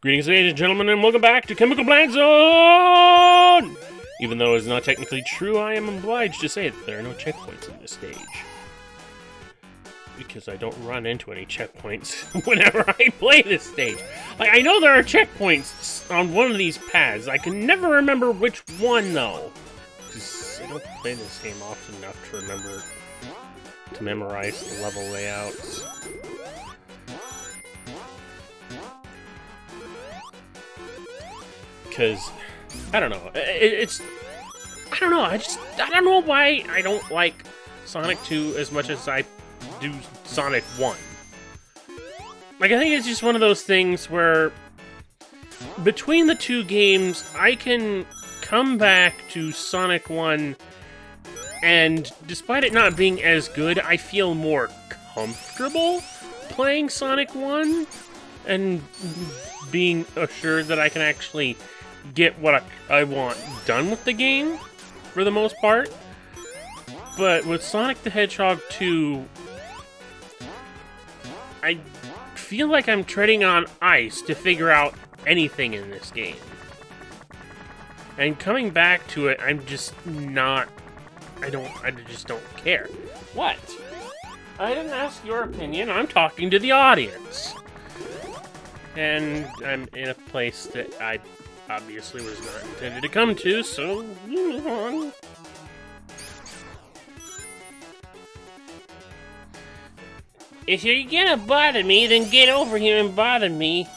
Greetings, ladies and gentlemen, and welcome back to Chemical Plant Zone! Even though it's not technically true, I am obliged to say that there are no checkpoints in this stage. Because I don't run into any checkpoints whenever I play this stage. Like, I know there are checkpoints on one of these paths. I can never remember which one, though. Because I don't play this game often enough to remember to memorize the level layouts. Because, I don't know, I don't know, I don't know why I don't like Sonic 2 as much as I do Sonic 1. Like, I think it's just one of those things where, between the two games, I can come back to Sonic 1, and despite it not being as good, I feel more comfortable playing Sonic 1, and being assured that I can actually get what I want done with the game, for the most part. But with Sonic the Hedgehog 2, I feel like I'm treading on ice to figure out anything in this game. And coming back to it, I'm just not... I just don't care. What? I didn't ask your opinion, I'm talking to the audience. And I'm in a place that I obviously was not intended to come to, so move on. If you're gonna bother me, then get over here and bother me.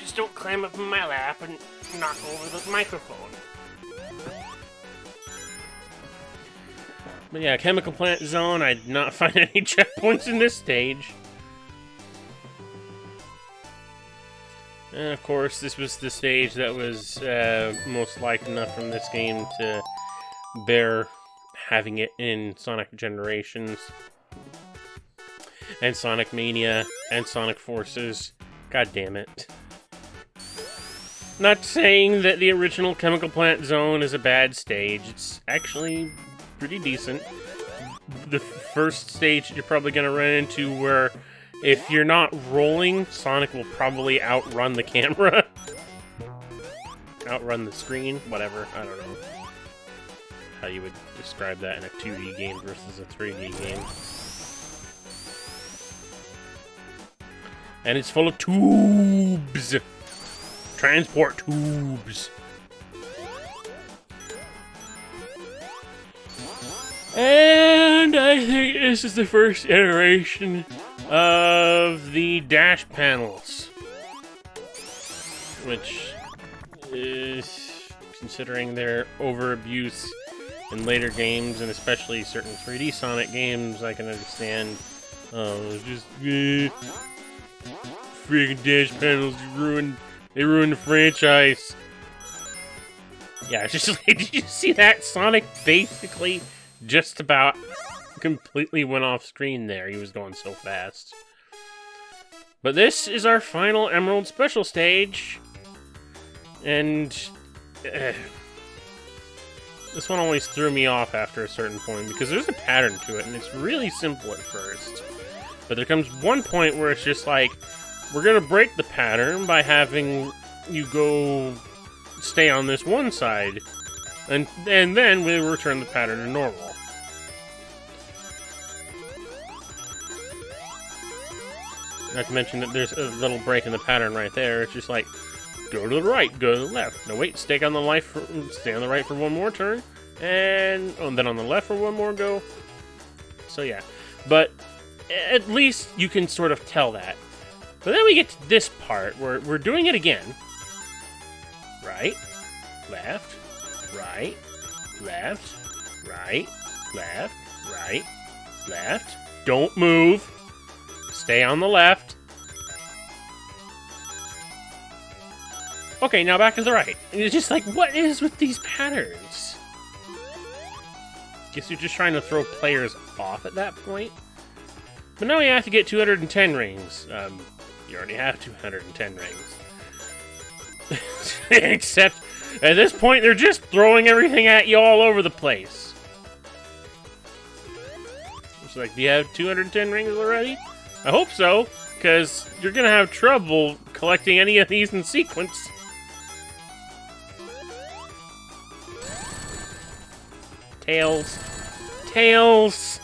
Just don't climb up in my lap and knock over the microphone. But yeah, Chemical Plant Zone, I did not find any checkpoints in this stage. And of course, this was the stage that was most liked enough from this game to bear having it in Sonic Generations, and Sonic Mania, and Sonic Forces. God damn it. Not saying that the original Chemical Plant Zone is a bad stage, it's actually pretty decent. The first stage you're probably going to run into where if you're not rolling, Sonic will probably outrun the camera. Outrun the screen, whatever, I don't know how you would describe that in a 2D game versus a 3D game. And it's full of tubes! Transport tubes! And I think this is the first iteration of the dash panels, which is, considering their overabuse in later games, and especially certain 3D Sonic games, I can understand. Freaking dash panels, they ruined the franchise. Yeah, it's just like, did you see that? Sonic basically just about completely went off screen there. He was going so fast. But this is our final Emerald Special Stage. And this one always threw me off after a certain point, because there's a pattern to it, and it's really simple at first. But there comes one point where it's just like, we're gonna break the pattern by having you go stay on this one side, and then we return the pattern to normal. Not to mention that there's a little break in the pattern right there. It's just like, go to the right, go to the left. No, wait, stay on the right for one more turn, and then on the left for one more go. So yeah, but at least you can sort of tell that. But then we get to this part where we're doing it again. Right, left, right, left, right, left, right, left. Don't move. Stay on the left. Okay, now back to the right. And it's just like, what is with these patterns? Guess you're just trying to throw players off at that point. But now we have to get 210 rings. You already have 210 rings. Except, at this point, they're just throwing everything at you all over the place. It's like, do you have 210 rings already? I hope so. because you're gonna have trouble collecting any of these in sequence. Tails. Tails!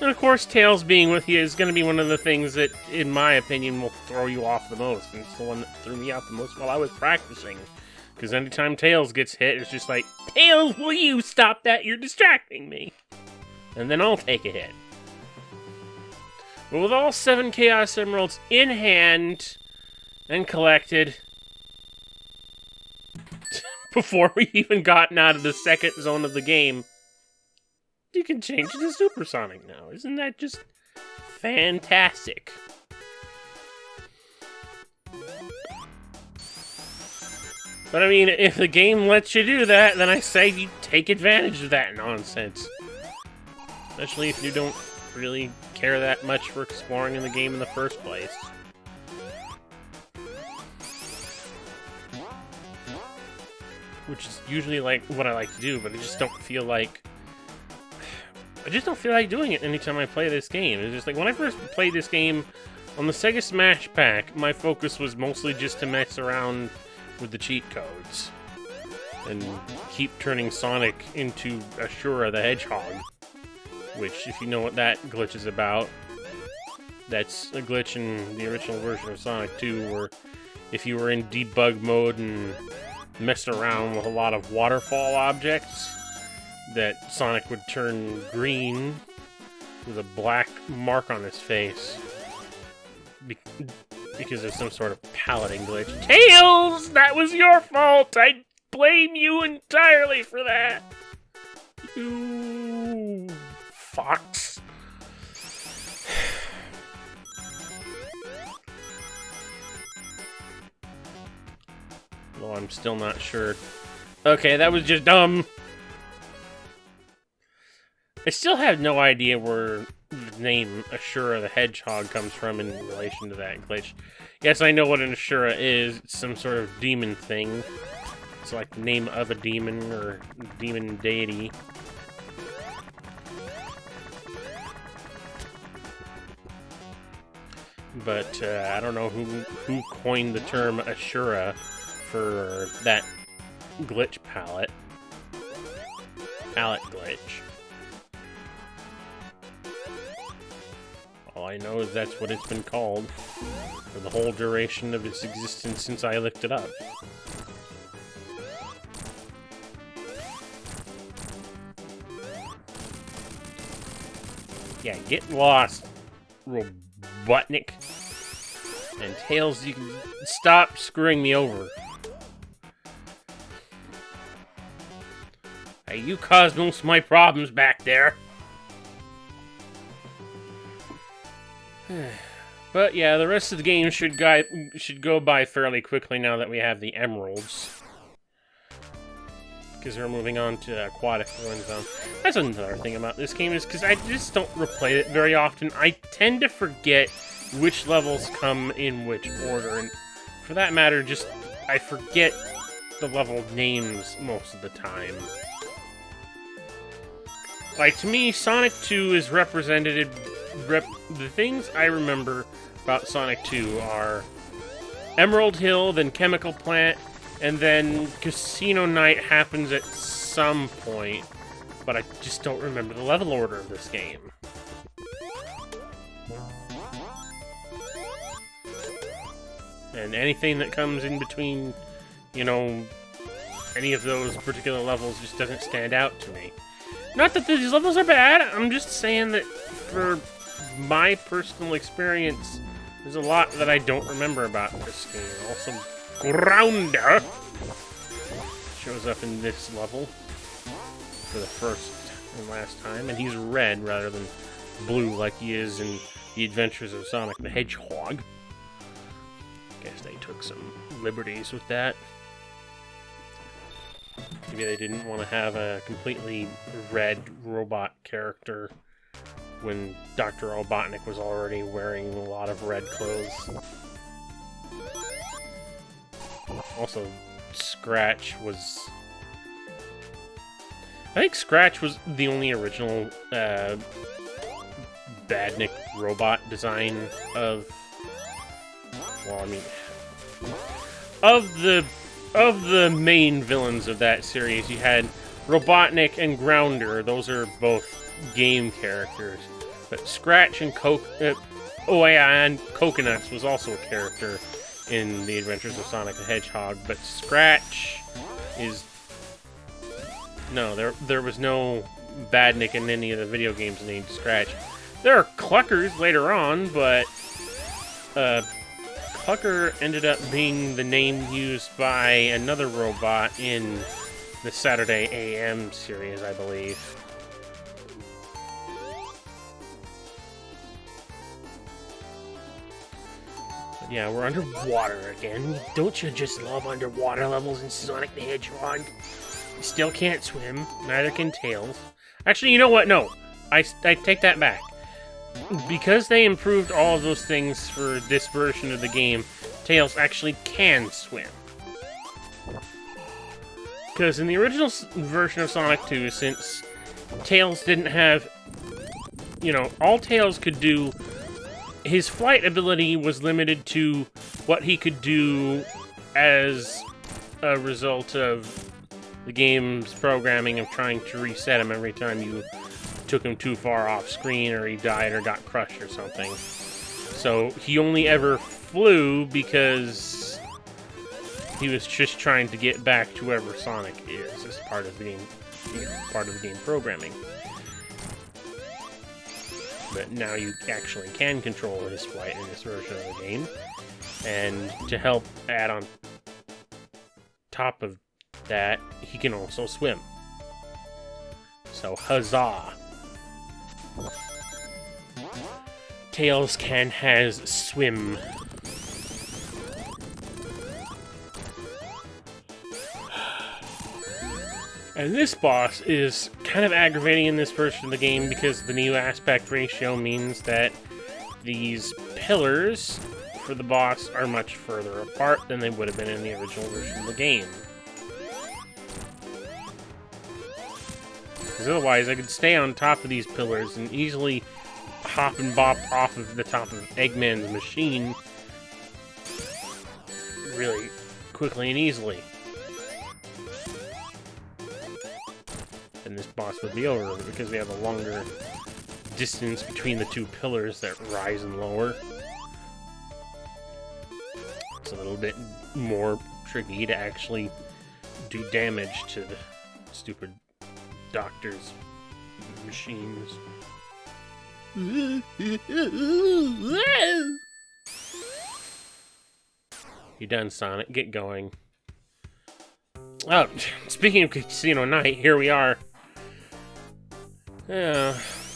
And of course, Tails being with you is going to be one of the things that, in my opinion, will throw you off the most. And it's the one that threw me out the most while I was practicing. Because anytime Tails gets hit, it's just like, Tails, will you stop that? You're distracting me. And then I'll take a hit. But with all 7 Chaos Emeralds in hand and collected, before we even gotten out of the second zone of the game, you can change it to Supersonic now. Isn't that just fantastic? But I mean, if the game lets you do that, then I say you take advantage of that nonsense. Especially if you don't really care that much for exploring in the game in the first place. Which is usually like what I like to do, but I just don't feel like doing it anytime I play this game. It's just like, when I first played this game on the Sega Smash Pack, my focus was mostly just to mess around with the cheat codes. And keep turning Sonic into Ashura the Hedgehog. Which, if you know what that glitch is about, that's a glitch in the original version of Sonic 2, where if you were in debug mode and messed around with a lot of waterfall objects, that Sonic would turn green with a black mark on his face because of some sort of paletting glitch. Tails! That was your fault! I blame you entirely for that! You fox. Well, I'm still not sure. Okay, that was just dumb. I still have no idea where the name Ashura the Hedgehog comes from in relation to that glitch. Yes, I know what an Ashura is. It's some sort of demon thing. It's like the name of a demon or demon deity. But I don't know who coined the term Ashura for that glitch palette. Palette glitch. All I know is that's what it's been called for the whole duration of its existence since I looked it up. Yeah, get lost, Robotnik. And Tails, you can stop screwing me over. Hey, you caused most of my problems back there. But yeah, the rest of the game should go by fairly quickly now that we have the emeralds. Because we're moving on to Aquatic Ruin Zone. That's another thing about this game, is because I just don't replay it very often. I tend to forget which levels come in which order, and for that matter, just I forget the level names most of the time. Like, to me, Sonic 2 is represented... the things I remember about Sonic 2 are Emerald Hill, then Chemical Plant, and then Casino Night happens at some point, but I just don't remember the level order of this game. And anything that comes in between, you know, any of those particular levels just doesn't stand out to me. Not that these levels are bad, I'm just saying that for my personal experience, there's a lot that I don't remember about this game. Also, Grounder shows up in this level for the first and last time, and he's red rather than blue like he is in The Adventures of Sonic the Hedgehog. Guess they took some liberties with that. Maybe they didn't want to have a completely red robot character when Dr. Robotnik was already wearing a lot of red clothes. Also, Scratch was... I think Scratch was the only original Badnik robot design of... Well, I mean... Of the main villains of that series, you had Robotnik and Grounder. Those are both game characters. But Scratch and Coconuts was also a character in the Adventures of Sonic the Hedgehog. But Scratch is... No, there was no Badnik in any of the video games named Scratch. There are Cluckers later on, but Clucker ended up being the name used by another robot in the Saturday AM series, I believe. But yeah, we're underwater again. Don't you just love underwater levels in Sonic the Hedgehog? You still can't swim, neither can Tails. Actually, you know what? No, I take that back. Because they improved all of those things for this version of the game, Tails actually can swim. Because in the original version of Sonic 2, since Tails didn't have... You know, all Tails could do... His flight ability was limited to what he could do as a result of the game's programming of trying to reset him every time you took him too far off screen, or he died or got crushed or something. So he only ever flew because he was just trying to get back to wherever Sonic is as part of the game, part of the game programming. But now you actually can control his flight in this version of the game, and to help add on top of that, he can also swim. So huzzah! Tails has swim. And this boss is kind of aggravating in this version of the game because the new aspect ratio means that these pillars for the boss are much further apart than they would have been in the original version of the game. Because otherwise I could stay on top of these pillars and easily hop and bop off of the top of Eggman's machine really quickly and easily. And this boss would be over because we have a longer distance between the two pillars that rise and lower. It's a little bit more tricky to actually do damage to the stupid doctor's machines. You done, Sonic? Get going. Oh, speaking of Casino Night, here we are.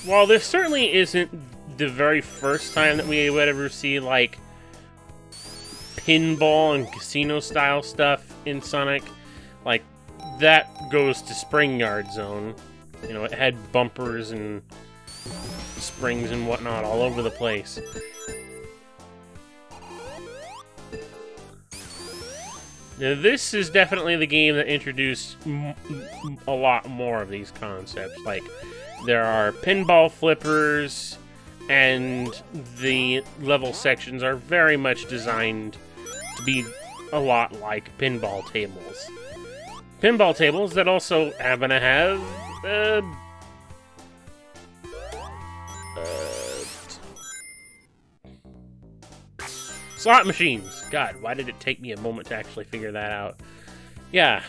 While this certainly isn't the very first time that we would ever see, like, pinball and casino-style stuff in Sonic, like, that goes to Spring Yard Zone. You know, it had bumpers and springs and whatnot all over the place. Now, this is definitely the game that introduced a lot more of these concepts. Like, there are pinball flippers, and the level sections are very much designed to be a lot like pinball tables. Pinball tables that also happen to have slot machines. God, why did it take me a moment to actually figure that out? Yeah.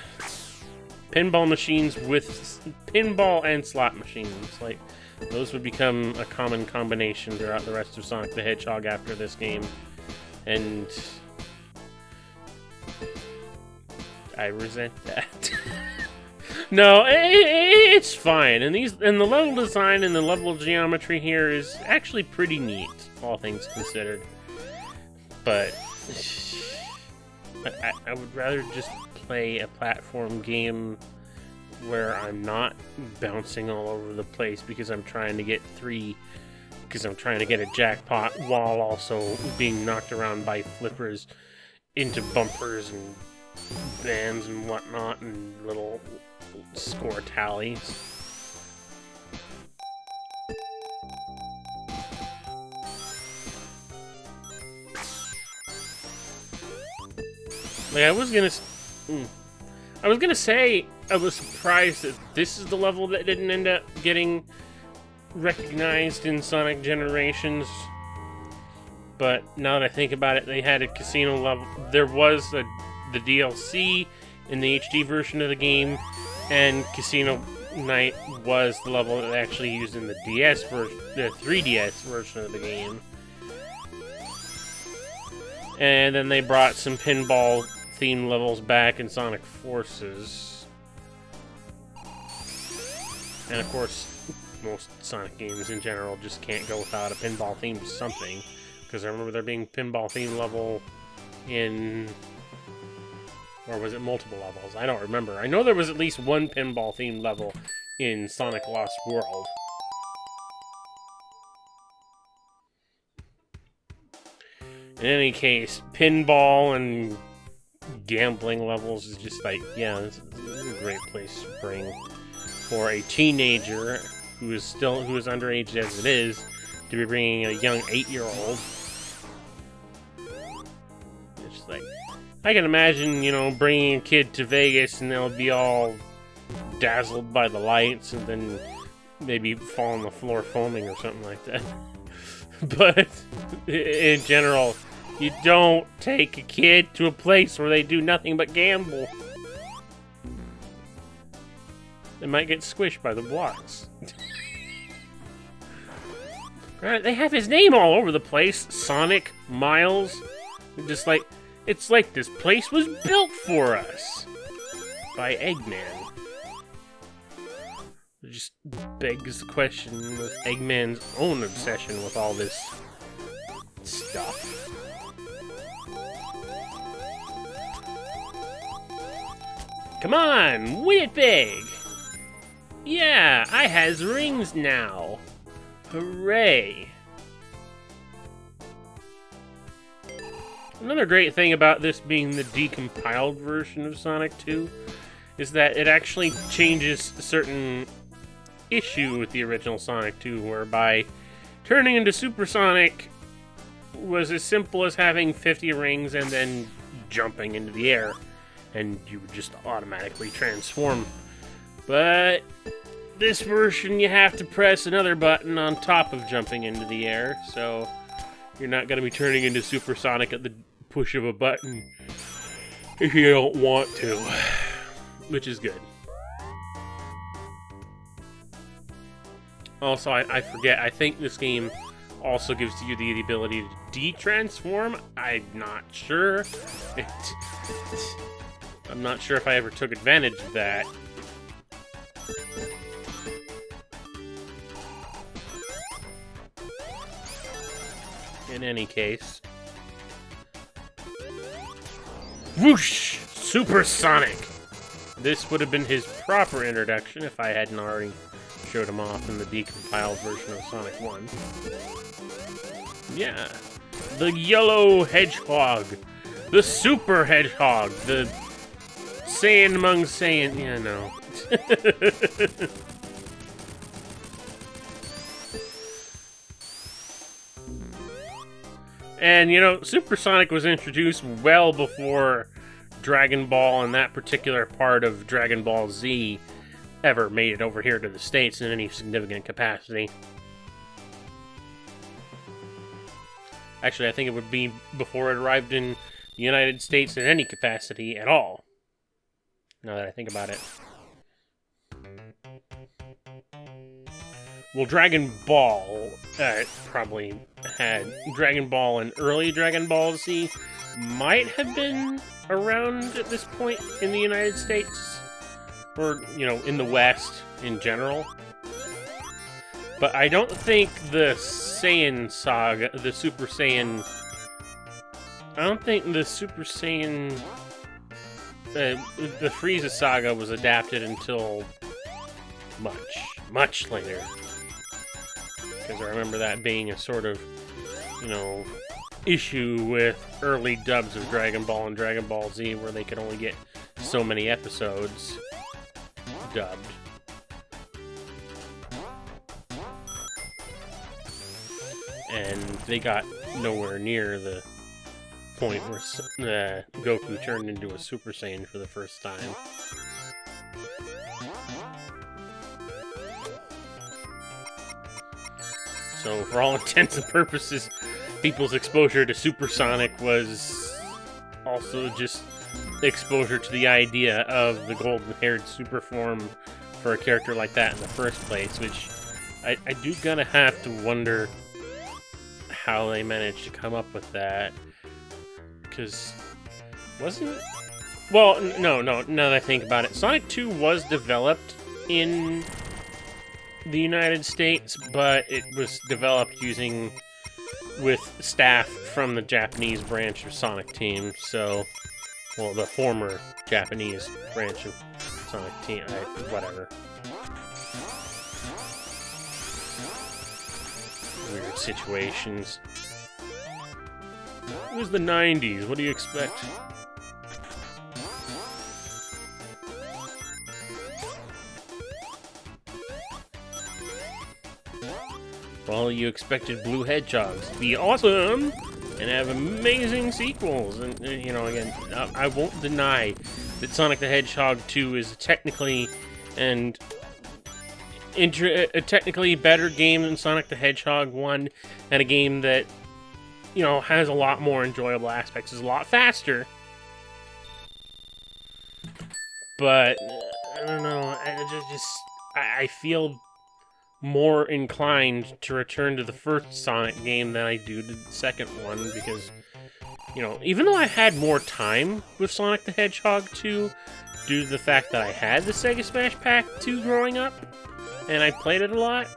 Pinball machines with pinball and slot machines. Like, those would become a common combination throughout the rest of Sonic the Hedgehog after this game. And I resent that. No, it's fine. And the level design and the level geometry here is actually pretty neat, all things considered. But I would rather just play a platform game where I'm not bouncing all over the place because I'm trying to get a jackpot while also being knocked around by flippers into bumpers and bands and whatnot and little score tallies. Like, I was gonna say I was surprised that this is the level that didn't end up getting recognized in Sonic Generations. But now that I think about it, they had a casino level. There was the DLC in the HD version of the game, and Casino Night was the level that they actually used in the DS version, the 3DS version of the game. And then they brought some pinball themed levels back in Sonic Forces. And of course, most Sonic games in general just can't go without a pinball themed something. Because I remember there being pinball themed level in... Or was it multiple levels? I don't remember. I know there was at least one pinball themed level in Sonic Lost World. In any case, pinball and gambling levels is just like, yeah, this is a great place to bring for a teenager who is underage as it is, to be bringing a young 8-year-old. It's just like, I can imagine, you know, bringing a kid to Vegas and they'll be all dazzled by the lights and then maybe fall on the floor foaming or something like that. But in general, you don't take a kid to a place where they do nothing but gamble. They might get squished by the blocks. Right, they have his name all over the place. Sonic, Miles. Just like, it's like this place was built for us. By Eggman. It just begs the question of Eggman's own obsession with all this stuff. Come on, win it big! Yeah, I has rings now. Hooray! Another great thing about this being the decompiled version of Sonic 2 is that it actually changes a certain issue with the original Sonic 2, whereby turning into Super Sonic was as simple as having 50 rings and then jumping into the air, and you would just automatically transform. But this version, you have to press another button on top of jumping into the air, so you're not going to be turning into Super Sonic at the push of a button if you don't want to, which is good. Also, I forget, I think this game also gives you the ability to de-transform. I'm not sure. I'm not sure if I ever took advantage of that. In any case. Whoosh! Super Sonic! This would have been his proper introduction if I hadn't already showed him off in the decompiled version of Sonic 1. Yeah. The yellow hedgehog. The super hedgehog. The Saiyan among Saiyan. Yeah, no. And, you know, Super Sonic was introduced well before Dragon Ball and that particular part of Dragon Ball Z ever made it over here to the States in any significant capacity. Actually, I think it would be before it arrived in the United States in any capacity at all. Now that I think about it. Well, Dragon Ball probably had Dragon Ball and early Dragon Ball Z might have been around at this point in the United States, or, you know, in the West in general. But I don't think the Saiyan saga, the Super Saiyan, I don't think the Super Saiyan, the Frieza saga was adapted until much later. Because I remember that being a sort of, you know, issue with early dubs of Dragon Ball and Dragon Ball Z, where they could only get so many episodes dubbed. And they got nowhere near the point where Goku turned into a Super Saiyan for the first time. So, for all intents and purposes, people's exposure to Supersonic was also just exposure to the idea of the golden-haired super form for a character like that in the first place, which I do gonna have to wonder how they managed to come up with that. Because, wasn't... Well, no, now that I think about it, Sonic 2 was developed in the United States, but it was developed with staff from the Japanese branch of Sonic Team, so... Well, the former Japanese branch of Sonic Team, whatever. Weird situations. It was the 90s, what do you expect? Well, you expected Blue Hedgehogs to be awesome and have amazing sequels. And, you know, again, I won't deny that Sonic the Hedgehog 2 is technically a technically better game than Sonic the Hedgehog 1, and a game that, you know, has a lot more enjoyable aspects, is a lot faster. But, I don't know, I feel more inclined to return to the first Sonic game than I do to the second one, because, you know, even though I had more time with Sonic the Hedgehog 2, due to the fact that I had the Sega Smash Pack 2 growing up, and I played it a lot,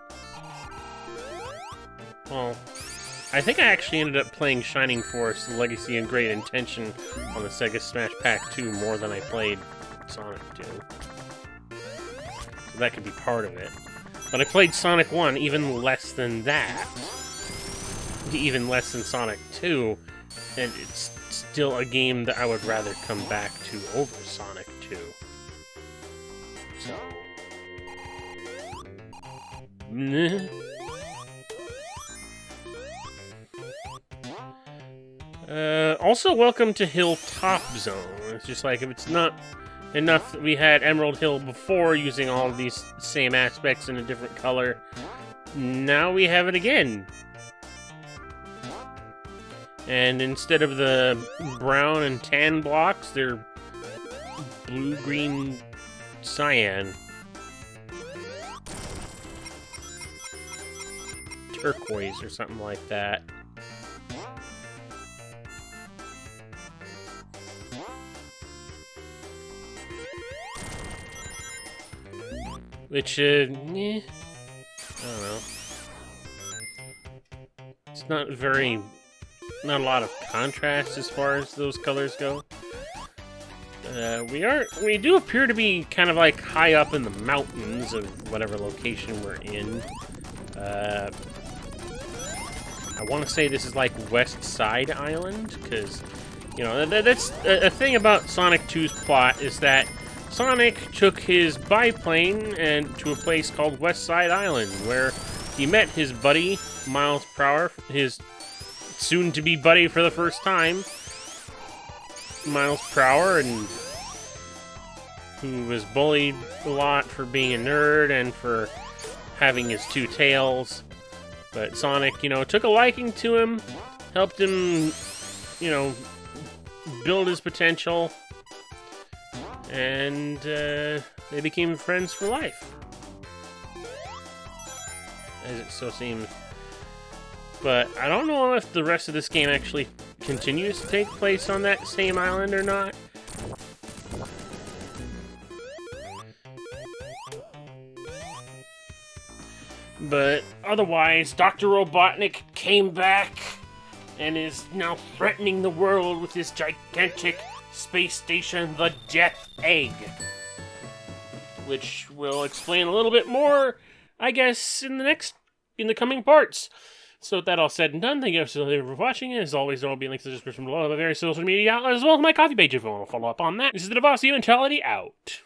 well, I think I actually ended up playing Shining Force, The Legacy and Great Intention on the Sega Smash Pack 2 more than I played Sonic 2. So that could be part of it. But I played Sonic 1 even less than that. Even less than Sonic 2. And it's still a game that I would rather come back to over Sonic 2. So... also, welcome to Hilltop Zone. It's just like, if it's not enough that we had Emerald Hill before using all of these same aspects in a different color, now we have it again. And instead of the brown and tan blocks, they're blue, green, cyan. Turquoise or something like that. Which, I don't know. It's not a lot of contrast as far as those colors go. We do appear to be kind of like high up in the mountains of whatever location we're in. I want to say this is like West Side Island, because, you know, that's a thing about Sonic 2's plot, is that Sonic took his biplane and to a place called West Side Island, where he met his buddy, Miles Prower, his soon-to-be buddy for the first time, Miles Prower, and who was bullied a lot for being a nerd and for having his two tails. But Sonic, you know, took a liking to him, helped him, you know, build his potential, and they became friends for life. As it so seems. But I don't know if the rest of this game actually continues to take place on that same island or not. But otherwise, Dr. Robotnik came back and is now threatening the world with his gigantic space station, the Death Egg. Which we'll explain a little bit more, I guess, in the coming parts. So with that all said and done, thank you so much for watching. As always, there will be links in the description below of my various social media outlets, as well as my coffee page if you want to follow up on that. This is the Devasia mentality out.